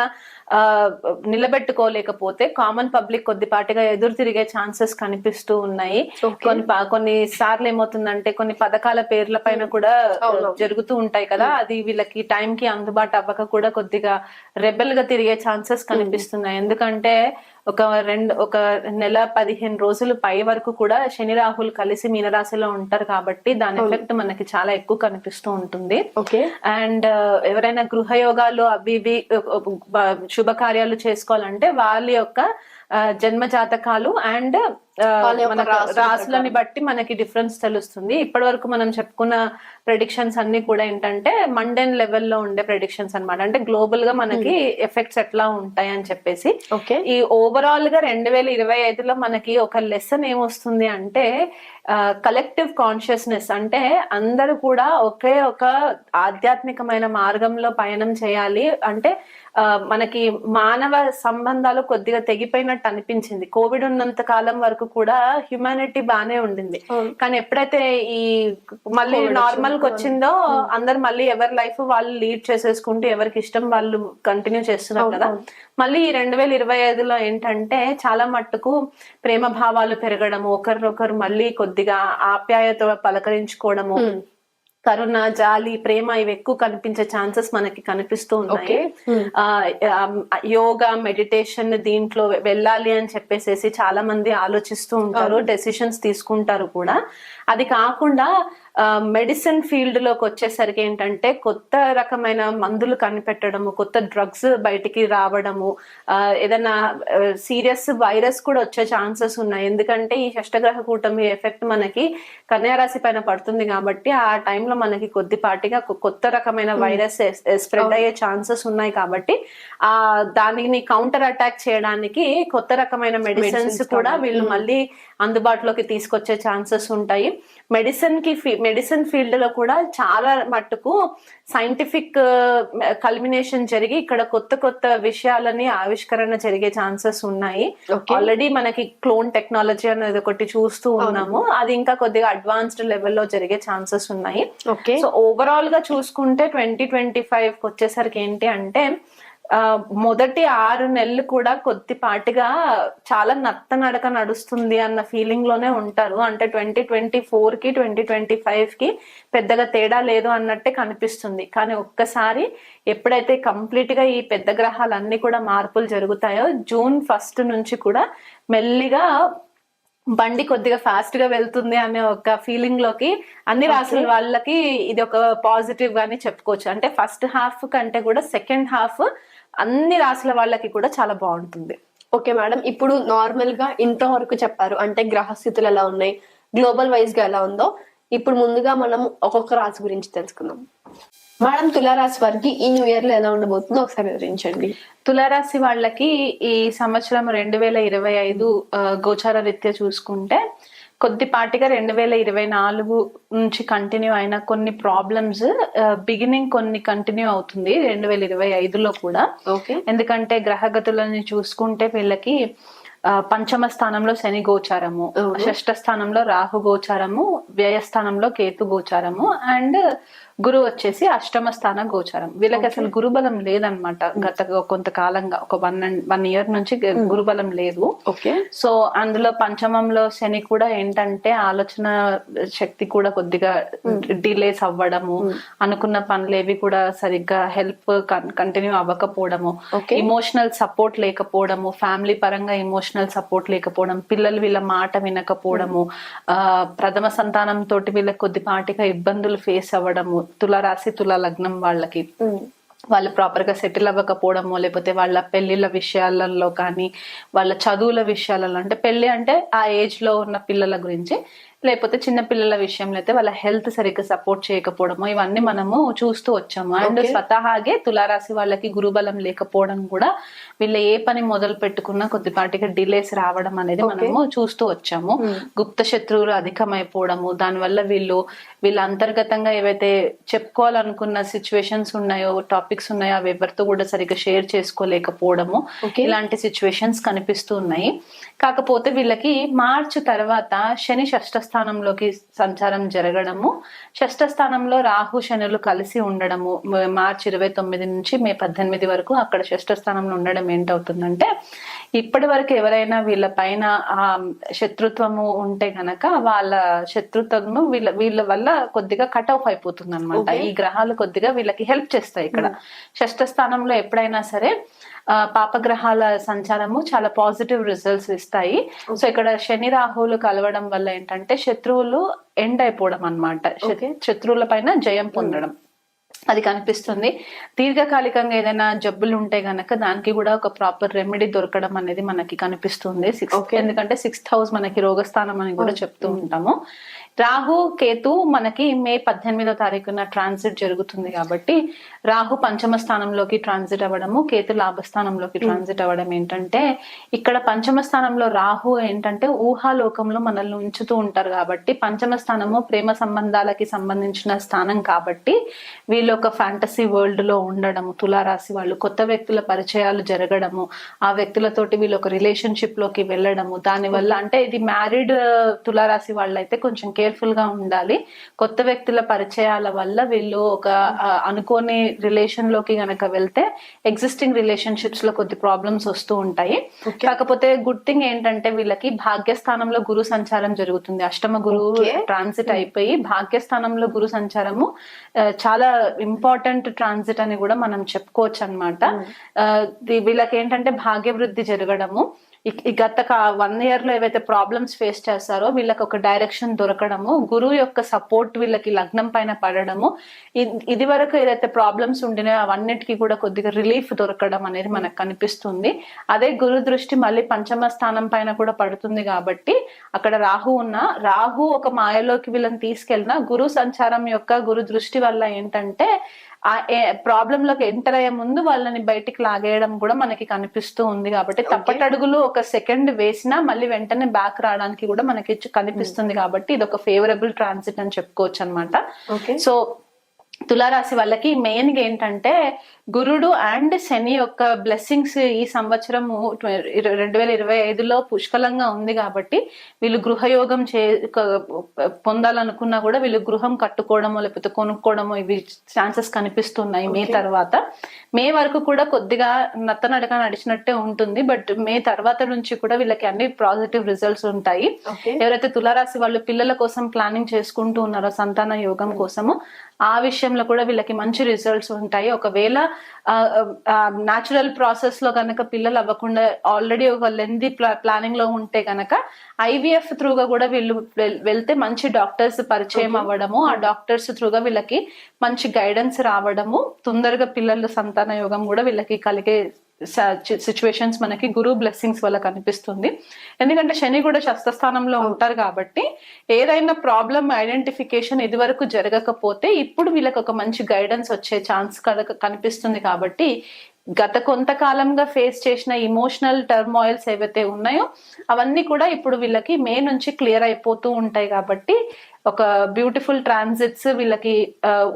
నిలబెట్టుకోలేకపోతే కామన్ పబ్లిక్ కొద్దిపాటిగా ఎదురు తిరిగే ఛాన్సెస్ కనిపిస్తూ ఉన్నాయి. కొన్ని సార్లు ఏమవుతుందంటే కొన్ని పథకాల పేర్ల పైన కూడా జరుగుతూ ఉంటాయి కదా, అది వీళ్ళకి టైం కి అందుబాటు అవ్వక కూడా కొద్దిగా రెబెల్ గా తిరిగే ఛాన్సెస్ కనిపిస్తున్నాయి. ఎందుకంటే ఒక నెల 15 రోజులు పై వరకు కూడా శని రాహులు కలిసి మీనరాశిలో ఉంటారు కాబట్టి దాని ఎఫెక్ట్ మనకి చాలా ఎక్కువ కనిపిస్తూ ఉంటుంది. అండ్ ఎవరైనా గృహయోగాలు అవి ఇవి శుభకార్యాలు చేసుకోవాలంటే వాళ్ళ యొక్క జన్మ జాతకాలు అండ్ మన రాసులని బట్టి మనకి డిఫరెన్స్ తెలుస్తుంది. ఇప్పటి వరకు మనం చెప్పుకున్న ప్రెడిక్షన్స్ అన్ని కూడా ఏంటంటే మండెన్ లెవెల్లో ఉండే ప్రెడిక్షన్స్ అన్నమాట. అంటే గ్లోబల్ గా మనకి ఎఫెక్ట్స్ ఎట్లా ఉంటాయి అని చెప్పేసి. ఈ ఓవరాల్ గా 2025లో మనకి ఒక లెసన్ ఏమొస్తుంది అంటే కలెక్టివ్ కాన్షియస్నెస్, అంటే అందరూ కూడా ఒకే ఒక ఆధ్యాత్మికమైన మార్గంలో పయనం చేయాలి. అంటే మనకి మానవ సంబంధాలు కొద్దిగా తెగిపోయిన ఉన్నట్టు అనిపించింది. కోవిడ్ ఉన్నంత కాలం వరకు కూడా హ్యుమానిటీ బానే ఉండింది, కానీ ఎప్పుడైతే ఈ మళ్ళీ నార్మల్ కి వచ్చిందో అందరు మళ్ళీ ఎవరి లైఫ్ వాళ్ళు లీడ్ చేసేసుకుంటూ ఎవరికి ఇష్టం వాళ్ళు కంటిన్యూ చేస్తున్నారు కదా. మళ్ళీ 2025లో ఏంటంటే చాలా మట్టుకు ప్రేమ భావాలు పెరగడము, ఒకరినొకరు మళ్ళీ కొద్దిగా ఆప్యాయత పలకరించుకోవడము, కరుణ, జాలి, ప్రేమ ఇవి ఎక్కువ కనిపించే ఛాన్సెస్ మనకి కనిపిస్తూ ఉన్నాయి. యోగా, మెడిటేషన్ దీంట్లో వెళ్ళాలి అని చెప్పేసి చాలా మంది ఆలోచిస్తూ ఉంటారు, డెసిషన్స్ తీసుకుంటారు కూడా. అది కాకుండా మెడిసిన్ ఫీల్డ్ లోకి వచ్చేసరికి ఏంటంటే కొత్త రకమైన మందులు కనిపెట్టడము, కొత్త డ్రగ్స్ బయటికి రావడము, ఏదైనా సీరియస్ వైరస్ కూడా వచ్చే ఛాన్సెస్ ఉన్నాయి. ఎందుకంటే ఈ షష్టగ్రహ కూటమి ఎఫెక్ట్ మనకి కన్యా రాశి పైన పడుతుంది కాబట్టి ఆ టైంలో మనకి కొద్దిపాటిగా కొత్త రకమైన వైరస్ స్ప్రెడ్ అయ్యే ఛాన్సెస్ ఉన్నాయి. కాబట్టి దానిని కౌంటర్ అటాక్ చేయడానికి కొత్త రకమైన మెడిసిన్స్ కూడా వీళ్ళు మళ్ళీ అందుబాటులోకి తీసుకొచ్చే ఛాన్సెస్ ఉంటాయి. మెడిసిన్ ఫీల్డ్ లో కూడా చాలా మట్టుకు సైంటిఫిక్ కల్మినేషన్ జరిగి ఇక్కడ కొత్త కొత్త విషయాలని ఆవిష్కరణ జరిగే ఛాన్సెస్ ఉన్నాయి. ఆల్రెడీ మనకి క్లోన్ టెక్నాలజీ అనేది ఒకటి చూస్తూ ఉన్నాము, అది ఇంకా కొద్దిగా అడ్వాన్స్డ్ లెవెల్లో జరిగే ఛాన్సెస్ ఉన్నాయి. సో ఓవరాల్ గా చూసుకుంటే 2025 వచ్చేసరికి ఏంటి అంటే మొదటి 6 నెలలు కూడా కొద్దిపాటిగా చాలా నడక నడుస్తుంది అన్న ఫీలింగ్ లోనే ఉంటారు. అంటే 2024 కి 2025 కి పెద్దగా తేడా లేదు అన్నట్టే కనిపిస్తుంది. కానీ ఒక్కసారి ఎప్పుడైతే కంప్లీట్ గా ఈ పెద్ద గ్రహాలన్నీ కూడా మార్పులు జరుగుతాయో జూన్ 1 నుంచి కూడా మెల్లిగా బండి కొద్దిగా ఫాస్ట్ గా వెళ్తుంది అనే ఒక ఫీలింగ్ లోకి అన్ని రాసుల వాళ్ళకి ఇది ఒక పాజిటివ్ గానే చెప్పుకోవచ్చు. అంటే ఫస్ట్ హాఫ్ కంటే కూడా సెకండ్ హాఫ్ అన్ని రాసుల వాళ్ళకి కూడా చాలా బాగుంటుంది. ఓకే మేడం, ఇప్పుడు నార్మల్ గా ఇంతవరకు చెప్పారు, అంటే గ్రహస్థితులు ఎలా ఉన్నాయి, గ్లోబల్ వైజ్ గా ఎలా ఉందో. ఇప్పుడు ముందుగా మనం ఒక్కొక్క రాశి గురించి తెలుసుకుందాం. మేడం, తులారాశి వారికి ఈ న్యూ ఇయర్ లో ఎలా ఉండబోతుందో ఒకసారి వివరించండి. తులారాశి వాళ్ళకి ఈ సంవత్సరం 2025 గోచార రీత్యా చూసుకుంటే కొద్దిపాటిగా 2024 నుంచి కంటిన్యూ అయిన కొన్ని ప్రాబ్లమ్స్ బిగినింగ్ కొన్ని కంటిన్యూ అవుతుంది 2025లో కూడా. ఎందుకంటే గ్రహగతులని చూసుకుంటే వీళ్ళకి పంచమ స్థానంలో శని గోచారము, షష్ఠ స్థానంలో రాహు గోచారము, వ్యయస్థానంలో కేతు గోచారము, అండ్ గురు వచ్చేసి అష్టమ స్థాన గోచారం. వీళ్ళకి అసలు గురుబలం లేదనమాట. గత కొంతకాలంగా ఒక 1 year నుంచి గురుబలం లేదు. సో అందులో పంచమంలో శని కూడా ఏంటంటే ఆలోచన శక్తి కూడా కొద్దిగా డిలేస్ అవ్వడము, అనుకున్న పనులు ఏవి కూడా సరిగ్గా హెల్ప్ కంటిన్యూ అవ్వకపోవడము, ఇమోషనల్ సపోర్ట్ లేకపోవడము, ఫ్యామిలీ పరంగా ఇమోషనల్ సపోర్ట్ లేకపోవడం, పిల్లలు వీళ్ళ మాట వినకపోవడము, ప్రథమ సంతానం తోటి వీళ్ళకి కొద్దిపాటిగా ఇబ్బందులు ఫేస్ అవ్వడము. తులారాశి తులా లగ్నం వాళ్ళకి వాళ్ళు ప్రాపర్ గా సెటిల్ అవ్వకపోవడము, లేకపోతే వాళ్ళ పెళ్లిళ్ళ విషయాలలో కానీ వాళ్ళ చదువుల విషయాలలో, అంటే పెళ్లి అంటే ఆ ఏజ్ లో ఉన్న పిల్లల గురించి, లేకపోతే చిన్న పిల్లల విషయంలో అయితే వాళ్ళ హెల్త్ సరిగ్గా సపోర్ట్ చేయకపోవడము, ఇవన్నీ మనము చూస్తూ వచ్చాము. అండ్ స్వతహాగే తులారాశి వాళ్ళకి గురుబలం లేకపోవడం కూడా వీళ్ళు ఏ పని మొదలు పెట్టుకున్నా కొద్దిపాటిగా డిలేస్ రావడం అనేది మనము చూస్తూ వచ్చాము. గుప్త శత్రువులు అధికమైపోవడము, దానివల్ల వీళ్ళ అంతర్గతంగా ఏవైతే చెప్పుకోవాలనుకున్న సిచ్యువేషన్స్ ఉన్నాయో, టాపిక్స్ ఉన్నాయో అవి ఎవరితో కూడా సరిగ్గా షేర్ చేసుకోలేకపోవడము, ఇలాంటి సిచ్యువేషన్స్ కనిపిస్తూ ఉన్నాయి. కాకపోతే వీళ్ళకి మార్చి తర్వాత శని షష్ఠ స్థానంలోకి సంచారం జరగడము, షష్ఠ స్థానంలో రాహు శనులు కలిసి ఉండడము, మార్చి 29 నుంచి మే 18 వరకు అక్కడ షష్ఠ స్థానంలో ఉండడం ఏంటవుతుందంటే, ఇప్పటి వరకు ఎవరైనా వీళ్ళ పైన శత్రుత్వము ఉంటే గనక వాళ్ళ శత్రుత్వము వీళ్ళ వల్ల కొద్దిగా కట్ ఆఫ్ అయిపోతుంది అనమాట. ఈ గ్రహాలు కొద్దిగా వీళ్ళకి హెల్ప్ చేస్తాయి. ఇక్కడ షష్ఠ స్థానంలో ఎప్పుడైనా సరే పాపగ్రహాల సంచారము చాలా పాజిటివ్ రిజల్ట్స్ ఇస్తాయి. సో ఇక్కడ శని రాహువులు కలవడం వల్ల ఏంటంటే శత్రువులు ఎండ్ అయిపోవడం అనమాట, శత్రువుల పైన జయం పొందడం అది కనిపిస్తుంది. దీర్ఘకాలికంగా ఏదైనా జబ్బులు ఉంటే గనక దానికి కూడా ఒక ప్రాపర్ రెమెడీ దొరకడం అనేది మనకి కనిపిస్తుంది. ఎందుకంటే 6th house మనకి రోగస్థానం అని కూడా చెప్తూ ఉంటాము. రాహు కేతు మనకి మే 18వ తారీఖున ట్రాన్సిట్ జరుగుతుంది కాబట్టి రాహు పంచమ స్థానంలోకి ట్రాన్సిట్ అవ్వడము, కేతు లాభస్థానంలోకి ట్రాన్సిట్ అవ్వడం ఏంటంటే, ఇక్కడ పంచమ స్థానంలో రాహు ఏంటంటే ఊహాలోకంలో మనల్ని ఉంచుతూ ఉంటారు కాబట్టి, పంచమ స్థానము ప్రేమ సంబంధాలకి సంబంధించిన స్థానం కాబట్టి వీళ్ళు ఒక ఫ్యాంటసీ వరల్డ్ లో ఉండడము, తులారాశి వాళ్ళు కొత్త వ్యక్తుల పరిచయాలు జరగడము, ఆ వ్యక్తులతోటి వీళ్ళు ఒక రిలేషన్షిప్ లోకి వెళ్ళడము, దానివల్ల అంటే ఇది మ్యారీడ్ తులారాశి వాళ్ళైతే కొంచెం కేర్ఫుల్ గా ఉండాలి. కొత్త వ్యక్తుల పరిచయాల వల్ల వీళ్ళు ఒక అనుకోని రిలేషన్ లోకి గనక వెళ్తే ఎగ్జిస్టింగ్ రిలేషన్షిప్స్ లో కొద్ది ప్రాబ్లమ్స్ వస్తూ ఉంటాయి. కాకపోతే గుడ్ థింగ్ ఏంటంటే వీళ్ళకి భాగ్యస్థానంలో గురు సంచారం జరుగుతుంది. అష్టమ గురువు ట్రాన్సిట్ అయిపోయి భాగ్యస్థానంలో గురు సంచారము చాలా ఇంపార్టెంట్ ట్రాన్సిట్ అని కూడా మనం చెప్పుకోవచ్చు అనమాట. వీళ్ళకి ఏంటంటే భాగ్యవృద్ధి జరగడము, గత 1 year లో ఏవైతే ప్రాబ్లమ్స్ ఫేస్ చేస్తారో వీళ్ళకి ఒక డైరెక్షన్ దొరకడము, గురువు యొక్క సపోర్ట్ వీళ్ళకి లగ్నం పైన పడడము, ఇది వరకు ఏదైతే ప్రాబ్లమ్స్ ఉండినాయో అవన్నిటికీ కూడా కొద్దిగా రిలీఫ్ దొరకడం అనేది మనకు కనిపిస్తుంది. అదే గురు దృష్టి మళ్ళీ పంచమ స్థానం పైన కూడా పడుతుంది కాబట్టి అక్కడ రాహు ఒక మాయలోకి వీళ్ళని తీసుకెళ్ళిన గురు సంచారం యొక్క గురు దృష్టి వల్ల ఏంటంటే ఆ ప్రాబ్లం లోకి ఎంటర్ అయ్యే ముందు వాళ్ళని బయటికి లాగేయడం కూడా మనకి కనిపిస్తూ ఉంది. కాబట్టి తప్పటడుగులు ఒక సెకండ్ వేసినా మళ్ళీ వెంటనే బ్యాక్ రావడానికి కూడా మనకి కనిపిస్తుంది. కాబట్టి ఇది ఒక ఫేవరబుల్ ట్రాన్సిట్ అని చెప్పుకోవచ్చు అనమాట. సో తులారాశి వాళ్ళకి మెయిన్ గా ఏంటంటే గురుడు అండ్ శని యొక్క బ్లెస్సింగ్స్ ఈ సంవత్సరము 2025లో పుష్కలంగా ఉంది కాబట్టి వీళ్ళు గృహయోగం పొందాలనుకున్నా కూడా వీళ్ళు గృహం కట్టుకోవడమో లేకపోతే కొనుక్కోవడమో ఇవి ఛాన్సెస్ కనిపిస్తున్నాయి. మే తర్వాత మే వరకు కూడా కొద్దిగా నత్తనడక నడిచినట్టే ఉంటుంది, బట్ మే తర్వాత నుంచి కూడా వీళ్ళకి అన్ని పాజిటివ్ రిజల్ట్స్ ఉంటాయి. ఎవరైతే తులారాశి వాళ్ళు పిల్లల కోసం ప్లానింగ్ చేసుకుంటూ ఉన్నారో సంతాన యోగం కోసము ఆ విషయంలో కూడా వీళ్ళకి మంచి రిజల్ట్స్ ఉంటాయి. ఒకవేళ న్యాచురల్ ప్రాసెస్ లో కనుక పిల్లలు అవ్వకుండా ఆల్రెడీ ఒక లెంతీ ప్లానింగ్ లో ఉంటే గనక IVF త్రూగా కూడా వీళ్ళు వెళ్తే మంచి డాక్టర్స్ పరిచయం అవ్వడము, ఆ డాక్టర్స్ త్రూగా వీళ్ళకి మంచి గైడెన్స్ రావడము, తొందరగా పిల్లల సంతాన యోగం కూడా వీళ్ళకి కలిగే సిచ్యువేషన్స్ మనకి గురువు బ్లెస్సింగ్స్ వల్ల కనిపిస్తుంది. ఎందుకంటే శని కూడా షష్ఠస్థానంలో ఉంటారు కాబట్టి ఏదైనా ప్రాబ్లం ఐడెంటిఫికేషన్ ఇది వరకు జరగకపోతే ఇప్పుడు వీళ్ళకి ఒక మంచి గైడెన్స్ వచ్చే ఛాన్స్ కనిపిస్తుంది. కాబట్టి గత కొంతకాలంగా ఫేస్ చేసిన ఇమోషనల్ టర్మాయిల్స్ ఏవైతే ఉన్నాయో అవన్నీ కూడా ఇప్పుడు వీళ్ళకి మే నుంచి క్లియర్ అయిపోతూ ఉంటాయి. కాబట్టి ఒక బ్యూటిఫుల్ ట్రాన్సిట్స్ వీళ్ళకి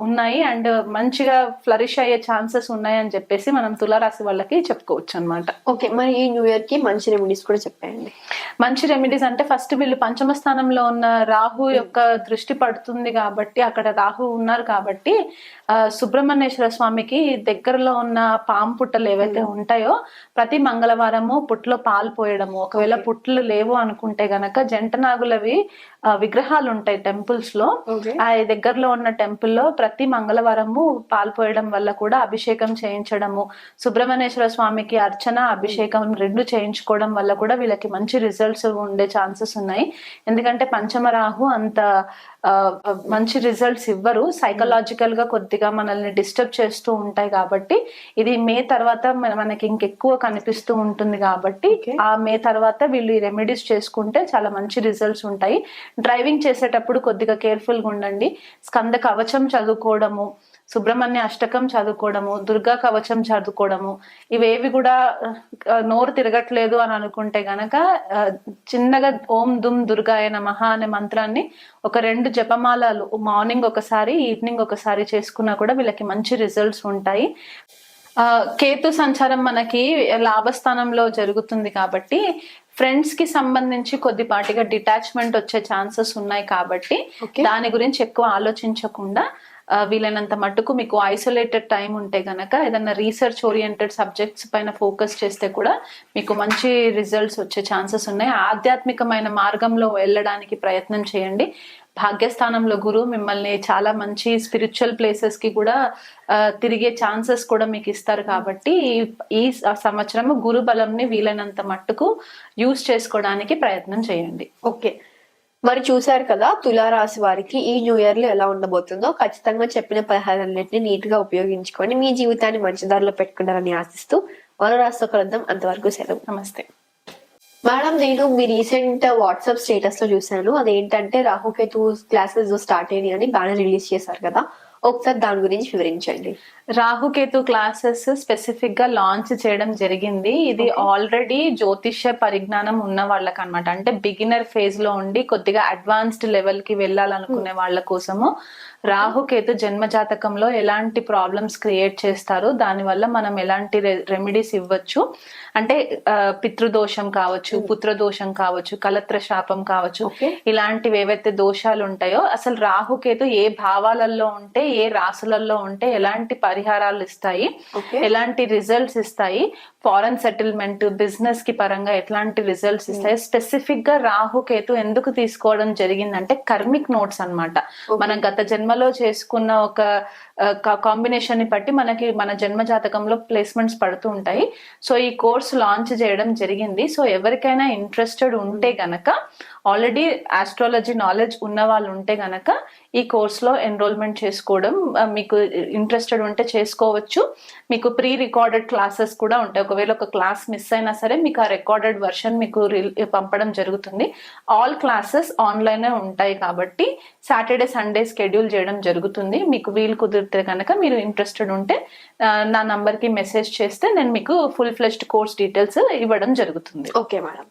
ఉన్నాయి అండ్ మంచిగా ఫ్లరిష్ అయ్యే ఛాన్సెస్ ఉన్నాయి అని చెప్పేసి మనం తులారాశి వాళ్ళకి చెప్పుకోవచ్చు అనమాట. ఓకే, మరి ఈ న్యూ ఇయర్ కి మంచి రెమెడీస్ కూడా చెప్పండి. మంచి రెమెడీస్ అంటే ఫస్ట్ వీళ్ళు పంచమ స్థానంలో ఉన్న రాహు యొక్క దృష్టి పడుతుంది కాబట్టి అక్కడ రాహు ఉన్నారు కాబట్టి సుబ్రహ్మణ్యేశ్వర స్వామికి దగ్గరలో ఉన్న పాము పుట్టలు ఏవైతే ఉంటాయో ప్రతి మంగళవారము పుట్టలో పాలు పోయడము, ఒకవేళ పుట్టలు లేవు అనుకుంటే గనక జంట నాగులవి విగ్రహాలు ఉంటాయి టెంపుల్స్ లో, ఆ దగ్గరలో ఉన్న టెంపుల్ లో ప్రతి మంగళవారము పాలు పోయడం వల్ల కూడా అభిషేకం చేయించడము, సుబ్రహ్మణ్యేశ్వర స్వామికి అర్చన అభిషేకం 2 చేయించుకోవడం వల్ల కూడా వీళ్ళకి మంచి రిజల్ట్స్ ఉండే ఛాన్సెస్ ఉన్నాయి. ఎందుకంటే పంచమ రాహు అంత మంచి రిజల్ట్స్ ఇవ్వరు, సైకలాజికల్ గా కొద్దిగా మనల్ని డిస్టర్బ్ చేస్తూ ఉంటాయి. కాబట్టి ఇది మే తర్వాత మనకి ఇంకెక్కువ కనిపిస్తూ ఉంటుంది. కాబట్టి ఆ మే తర్వాత వీళ్ళు ఈ రెమెడీస్ చేసుకుంటే చాలా మంచి రిజల్ట్స్ ఉంటాయి. డ్రైవింగ్ చేసేటప్పుడు కొద్దిగా కేర్ఫుల్ గా ఉండండి. స్కంద కవచం చదువుకోవడము, సుబ్రహ్మణ్య అష్టకం చదువుకోవడము, దుర్గా కవచం చదువుకోవడము, ఇవేవి కూడా నోరు తిరగట్లేదు అని అనుకుంటే గనక చిన్నగా ఓం దుమ్ దుర్గాయ నమః అనే మంత్రాన్ని ఒక 2 జపమాలలు మార్నింగ్ ఒకసారి ఈవినింగ్ ఒకసారి చేసుకున్నా కూడా వీళ్ళకి మంచి రిజల్ట్స్ ఉంటాయి. కేతు సంచారం మనకి లాభస్థానంలో జరుగుతుంది కాబట్టి ఫ్రెండ్స్ కి సంబంధించి కొద్దిపాటిగా డిటాచ్మెంట్ వచ్చే ఛాన్సెస్ ఉన్నాయి. కాబట్టి దాని గురించి ఎక్కువ ఆలోచించకుండా వీలైనంత మట్టుకు మీకు ఐసోలేటెడ్ టైం ఉంటే గనక ఏదైనా రీసెర్చ్ ఓరియంటెడ్ సబ్జెక్ట్స్ పైన ఫోకస్ చేస్తే కూడా మీకు మంచి రిజల్ట్స్ వచ్చే ఛాన్సెస్ ఉన్నాయి. ఆధ్యాత్మికమైన మార్గంలో వెళ్ళడానికి ప్రయత్నం చేయండి. భాగ్యస్థానంలో గురువు మిమ్మల్ని చాలా మంచి స్పిరిచువల్ ప్లేసెస్ కి కూడా తిరిగే ఛాన్సెస్ కూడా మీకు ఇస్తారు. కాబట్టి ఈ సంవత్సరం గురు బలంని వీలైనంత మట్టుకు యూజ్ చేసుకోవడానికి ప్రయత్నం చేయండి. ఓకే, మరి చూసారు కదా తులారాశి వారికి ఈ న్యూ ఇయర్ లో ఎలా ఉండబోతుందో. ఖచ్చితంగా చెప్పిన పరిహారాలన్నింటినీ నీట్ గా ఉపయోగించుకొని మీ జీవితాన్ని మంచి దారిలో పెట్టుకుంటారని ఆశిస్తూ మరో రాశితో కలుద్దాం. అంతవరకు సెలవు. నమస్తే. మేడం నేను మీ రీసెంట్ వాట్సాప్ స్టేటస్ లో చూసాను, అదేంటంటే రాహుకేతు క్లాసెస్ స్టార్ట్ అయినాయి అని బ్యానర్ రిలీజ్ చేశారు కదా, ఒకసారి దాని గురించి వివరించండి. రాహుకేతు క్లాసెస్ స్పెసిఫిక్ గా లాంచ్ చేయడం జరిగింది. ఇది ఆల్రెడీ జ్యోతిష్య పరిజ్ఞానం ఉన్న వాళ్ళకి అనమాట, అంటే బిగినర్ ఫేజ్ లో ఉండి కొద్దిగా అడ్వాన్స్డ్ లెవెల్ కి వెళ్ళాలనుకునే వాళ్ళ కోసము రాహుకేతు జన్మ జాతకంలో ఎలాంటి ప్రాబ్లమ్స్ క్రియేట్ చేస్తారు, దాని వల్ల మనం ఎలాంటి రెమెడీస్ ఇవ్వచ్చు, అంటే పితృదోషం కావచ్చు, పుత్రదోషం కావచ్చు, కలత్ర శాపం కావచ్చు, ఇలాంటివి ఏవైతే దోషాలు ఉంటాయో అసలు రాహుకేతు ఏ భావాలలో ఉంటే ఏ రాసులలో ఉంటే ఎలాంటి పరిహారాలు ఇస్తాయి, ఎలాంటి రిజల్ట్స్ ఇస్తాయి, ఫారెన్ సెటిల్మెంట్ బిజినెస్ కి పరంగా ఎట్లాంటి రిజల్ట్స్ ఇస్తాయి, స్పెసిఫిక్ గా రాహుకేతు ఎందుకు తీసుకోవడం జరిగిందంటే కర్మిక్ నోట్స్ అన్నమాట. మనం గత జన్మలో చేసుకున్న ఒక కాంబినేషన్ ని బట్టి మనకి మన జన్మ జాతకంలో ప్లేస్మెంట్స్ పడుతూ ఉంటాయి. సో ఈ కోర్స్ లాంచ్ చేయడం జరిగింది. సో ఎవరికైనా ఇంట్రెస్టెడ్ ఉంటే గనక, ఆల్రెడీ ఆస్ట్రాలజీ నాలెడ్జ్ ఉన్న వాళ్ళు ఉంటే గనక ఈ కోర్స్ లో ఎన్రోల్మెంట్ చేసుకోవడం, మీకు ఇంట్రెస్టెడ్ ఉంటే చేసుకోవచ్చు. మీకు ప్రీ రికార్డెడ్ క్లాసెస్ కూడా ఉంటాయి. ఒకవేళ ఒక క్లాస్ మిస్ అయినా సరే మీకు ఆ రికార్డెడ్ వర్షన్ మీకు పంపడం జరుగుతుంది. ఆల్ క్లాసెస్ ఆన్లైన్ ఉంటాయి కాబట్టి సాటర్డే సండే షెడ్యూల్ చేయడం జరుగుతుంది. మీకు వీలు కుదిరితే కనుక మీరు ఇంట్రెస్టెడ్ ఉంటే నా నంబర్ కి మెసేజ్ చేస్తే నేను మీకు ఫుల్ ఫ్లెష్డ్ కోర్స్ డీటెయిల్స్ ఇవ్వడం జరుగుతుంది. Okay madam.